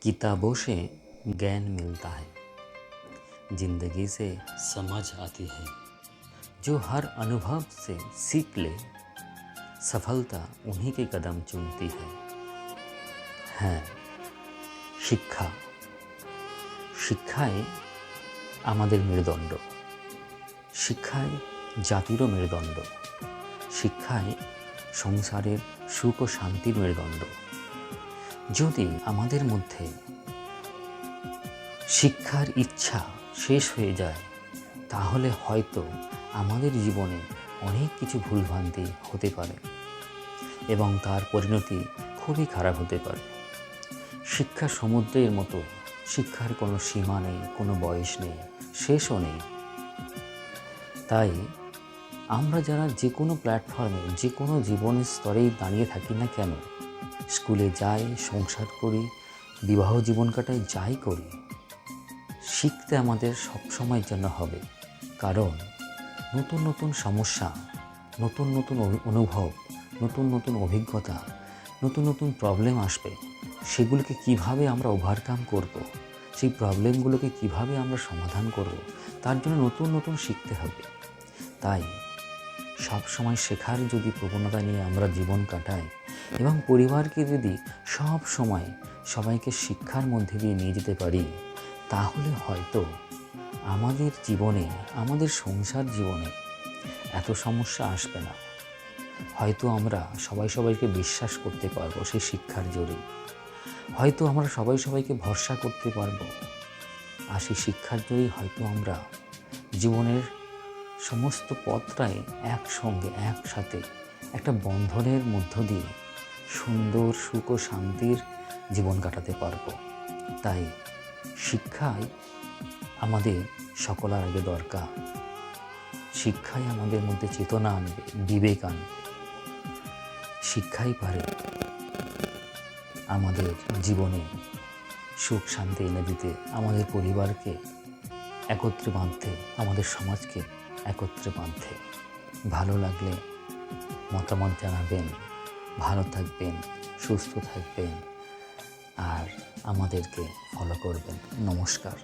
किताबों से ज्ञान मिलता है, जिंदगी से समझ आती है। जो हर अनुभव से सीख ले, सफलता उन्हीं के कदम चूमती है। হ্যাঁ, শিক্ষা শিক্ষাই আমাদের মেরুদণ্ড, শিক্ষাই জাতিরও মেরুদণ্ড, শিক্ষাই সংসারের সুখ ও শান্তির মেরুদণ্ড। যদি আমাদের মধ্যে শিক্ষার ইচ্ছা শেষ হয়ে যায়, তাহলে হয়তো আমাদের জীবনে অনেক কিছু ভুলভ্রান্তি হতে পারে এবং তার পরিণতি খুবই খারাপ হতে পারে। শিক্ষা সমুদ্রের মতো, শিক্ষার কোনো সীমা নেই, কোনো বয়স নেই, শেষও নেই। তাই আমরা যারা যে কোনো প্ল্যাটফর্মে, যে কোনো জীবনের স্তরেই দাঁড়িয়ে থাকি না কেন, স্কুলে যাই, সংসার করি, বিবাহ জীবন কাটাই, যাই করি, শিখতে আমাদের সবসময় যেন হবে। কারণ নতুন নতুন সমস্যা, নতুন নতুন অনুভব, নতুন নতুন অভিজ্ঞতা, নতুন নতুন প্রবলেম আসবে। সেগুলোকে কিভাবে আমরা ওভারকাম করব, সেই প্রবলেমগুলোকে কিভাবে আমরা সমাধান করব, তার জন্য নতুন নতুন শিখতে হবে। তাই সব সময় শেখার যদি প্রবণতা নিয়ে আমরা জীবন কাটাই এবং পরিবারকে যদি সব সময় সবাইকে শিক্ষার মধ্যে দিয়ে নিয়ে যেতে পারি, তাহলে হয়তো আমাদের জীবনে, আমাদের সংসার জীবনে এত সমস্যা আসবে না। হয়তো আমরা সবাই সবাইকে বিশ্বাস করতে পারবো সেই শিক্ষার জোরে। হয়তো আমরা সবাই সবাইকে ভরসা করতে পারবো, আর সেই শিক্ষার জোরেই হয়তো আমরা জীবনের সমস্ত পথটাই একসঙ্গে, একসাথে একটা বন্ধনের মধ্য দিয়ে সুন্দর সুখ ও শান্তির জীবন কাটাতে পারবো। তাই শিক্ষাই আমাদের সকলের আগে দরকার। শিক্ষাই আমাদের মধ্যে চেতনা আনবে, বিবেক আনবে। শিক্ষাই পারে আমাদের জীবনে সুখ শান্তি এনে দিতে, আমাদের পরিবারকে একত্রে বাঁধতে, আমাদের সমাজকে একত্রে বাঁধতে। ভালো লাগলে মতামত জানাবেন, ভালো থাকবেন, সুস্থ থাকবেন আর আমাদেরকে ফলো করবেন। নমস্কার।